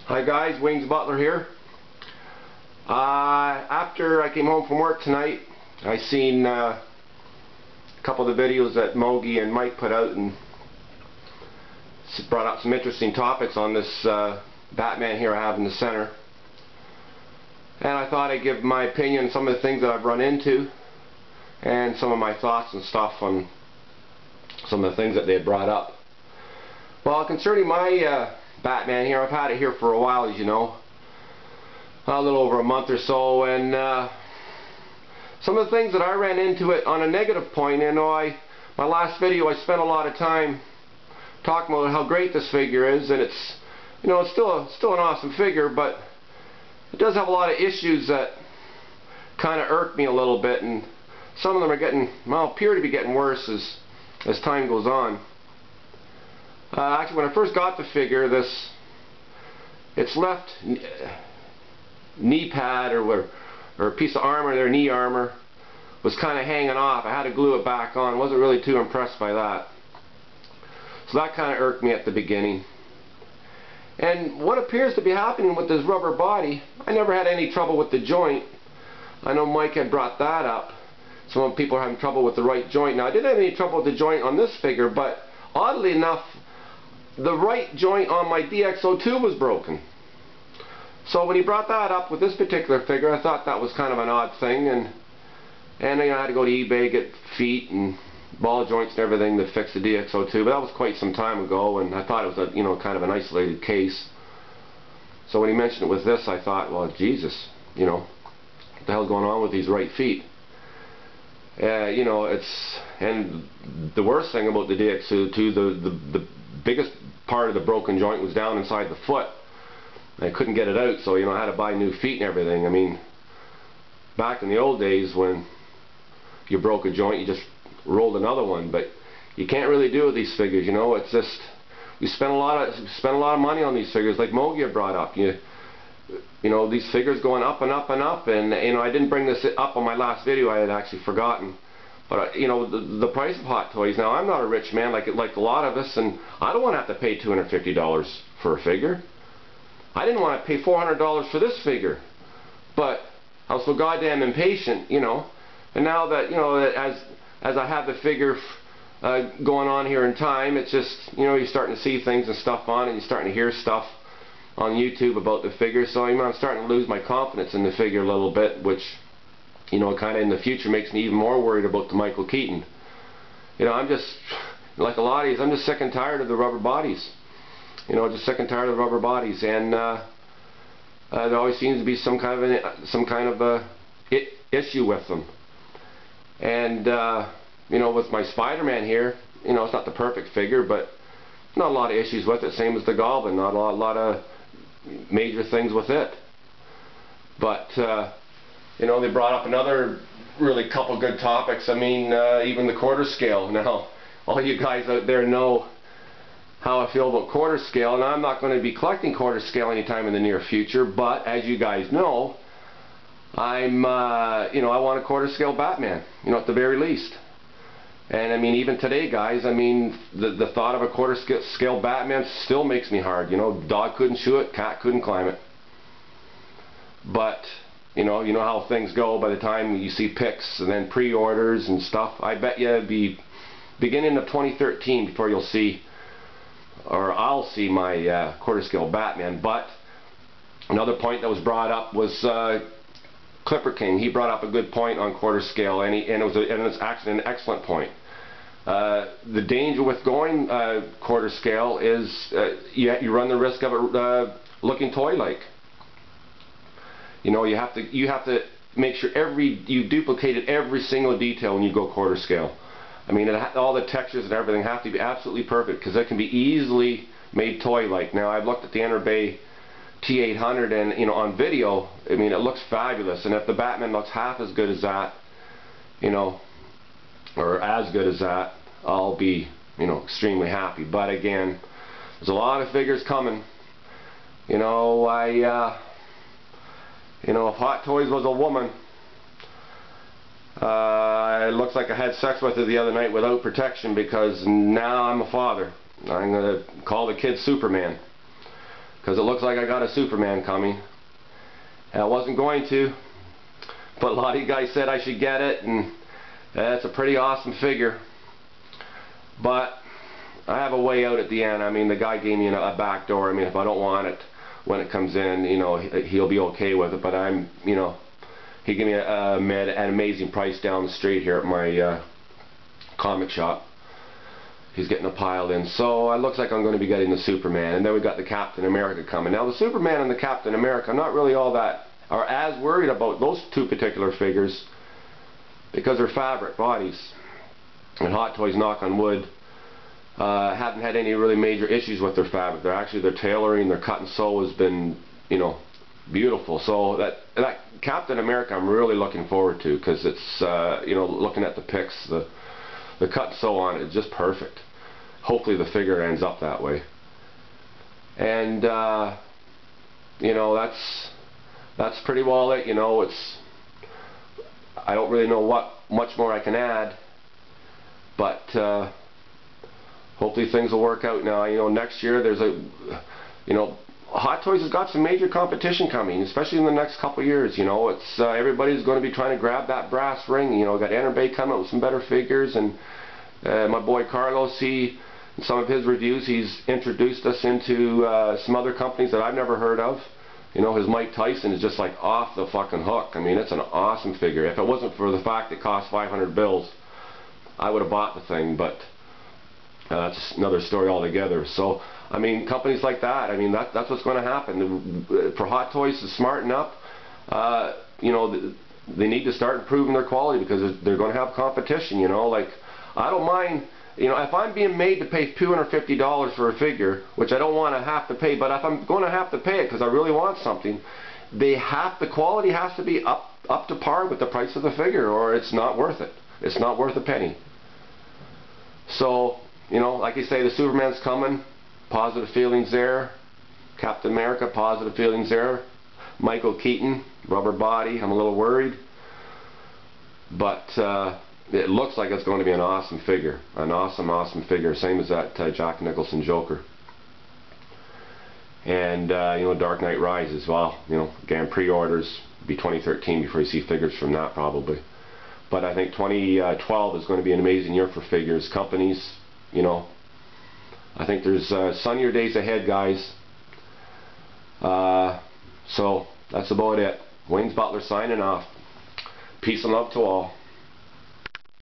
Hi guys, Wayne's Butler here. After I came home from work tonight, I seen a couple of the videos that Mogi and Mike put out, and brought up some interesting topics on this Batman here I have in the center. And I thought I'd give my opinion on some of the things that I've run into, and some of my thoughts and stuff on some of the things that they had brought up. Well, concerning my Batman here, I've had it here for a while, as you know, a little over a month or so, and some of the things that I ran into it on a negative point. My last video, I spent a lot of time talking about how great this figure is, and it's still an awesome figure, but it does have a lot of issues that kind of irk me a little bit, and some of them appear to be getting worse as time goes on. Actually, when I first got the figure, its left knee pad or a piece of armor, their knee armor, was kind of hanging off. I had to glue it back on. Wasn't really too impressed by that. So that kind of irked me at the beginning. And what appears to be happening with this rubber body, I never had any trouble with the joint. I know Mike had brought that up. Some people are having trouble with the right joint. Now, I didn't have any trouble with the joint on this figure, but oddly enough, the right joint on my DX02 was broken. So when he brought that up with this particular figure, I thought that was kind of an odd thing, and I had to go to eBay, get feet and ball joints and everything to fix the DX02, but that was quite some time ago, and I thought it was a kind of an isolated case. So when he mentioned it with this, I thought, well, Jesus, what the hell's going on with these right feet? And the worst thing about the DX02, the biggest part of the broken joint was down inside the foot. I couldn't get it out, so I had to buy new feet and everything. I mean, back in the old days when you broke a joint, you just rolled another one, but you can't really do it with these figures. It's just, we spent a lot of money on these figures, like Mogi had brought up. These figures going up and up and up, and I didn't bring this up on my last video. I had actually forgotten. But the price of Hot Toys. Now, I'm not a rich man like a lot of us, and I don't want to have to pay $250 for a figure. I didn't want to pay $400 for this figure, but I was so goddamn impatient, And now that as I have the figure going on here in time, it's just you're starting to see things and stuff on it. You're starting to hear stuff on YouTube about the figure, so I'm starting to lose my confidence in the figure a little bit, which kind of in the future makes me even more worried about the Michael Keaton. I'm just, like a lot of these, I'm just sick and tired of the rubber bodies. Just sick and tired of the rubber bodies, and there always seems to be some kind of a issue with them. And with my Spider-Man here, it's not the perfect figure, but not a lot of issues with it. Same as the Goblin, not a lot of major things with it. But they brought up another really couple good topics. I mean, even the quarter scale. Now, all you guys out there know how I feel about quarter scale, and I'm not going to be collecting quarter scale anytime in the near future. But as you guys know, I want a quarter scale Batman. At the very least. And I mean, even today, guys, I mean, the thought of a quarter scale Batman still makes me hard. Dog couldn't chew it, cat couldn't climb it. But you know how things go. By the time you see pics and then pre-orders and stuff, I bet you it'll be beginning of 2013 before you'll see, or I'll see my quarter scale Batman. But another point that was brought up was Clipper King. He brought up a good point on quarter scale, and it's actually an excellent point. The danger with going quarter scale is you run the risk of it looking toy-like. You have to make sure you duplicated every single detail when you go quarter scale. I mean, all the textures and everything have to be absolutely perfect, because it can be easily made toy-like. Now, I've looked at the Enerbay T800, and on video, I mean, it looks fabulous. And if the Batman looks half as good as that, or as good as that, I'll be extremely happy. But again, there's a lot of figures coming. If Hot Toys was a woman, it looks like I had sex with her the other night without protection, because now I'm a father. I'm going to call the kid Superman. because it looks like I got a Superman coming. And I wasn't going to, but a lot of you guys said I should get it, and it's a pretty awesome figure. But I have a way out at the end. I mean, the guy gave me a back door. I mean, if I don't want it when it comes in, you know, he'll be okay with it. But I'm, you know, he gave me an amazing price down the street here at my comic shop. He's getting it piled in. So it looks like I'm going to be getting the Superman. And then we got the Captain America coming. Now the Superman and the Captain America, I'm not really all that, or as worried about those two particular figures, because they're fabric bodies. And Hot Toys, knock on wood, haven't had any really major issues with their fabric. Their tailoring, their cut and sew has been, you know, beautiful. So that Captain America I'm really looking forward to, because it's, you know, looking at the pics, the cut and sew on it is just perfect. Hopefully the figure ends up that way. And you know, that's pretty well it. You know, I don't really know what much more I can add, but hopefully things will work out. Now, you know, next year there's you know, Hot Toys has got some major competition coming, especially in the next couple of years. You know, it's everybody's going to be trying to grab that brass ring. You know, got Enterbay coming up with some better figures, and my boy Carlos, in some of his reviews, he's introduced us into some other companies that I've never heard of. You know, his Mike Tyson is just like off the fucking hook. I mean, it's an awesome figure. If it wasn't for the fact it cost 500 bills, I would have bought the thing, but that's another story altogether. So, I mean, companies like that, I mean, that's what's going to happen. For Hot Toys to smarten up, you know, they need to start improving their quality, because they're going to have competition, you know. Like, I don't mind, you know, if I'm being made to pay $250 for a figure, which I don't want to have to pay, but if I'm going to have to pay it because I really want something, the quality has to be up to par with the price of the figure, or it's not worth it. It's not worth a penny. So, you know, like you say, the Superman's coming. Positive feelings there. Captain America, positive feelings there. Michael Keaton, rubber body, I'm a little worried. But it looks like it's going to be an awesome figure. An awesome figure. Same as that Jack Nicholson Joker. And, you know, Dark Knight Rises. Well, you know, again, pre-orders. Be 2013 before you see figures from that, probably. But I think 2012 is going to be an amazing year for figures. Companies, you know, I think there's sunnier days ahead, guys. So that's about it. Wayne's Butler signing off. Peace and love to all.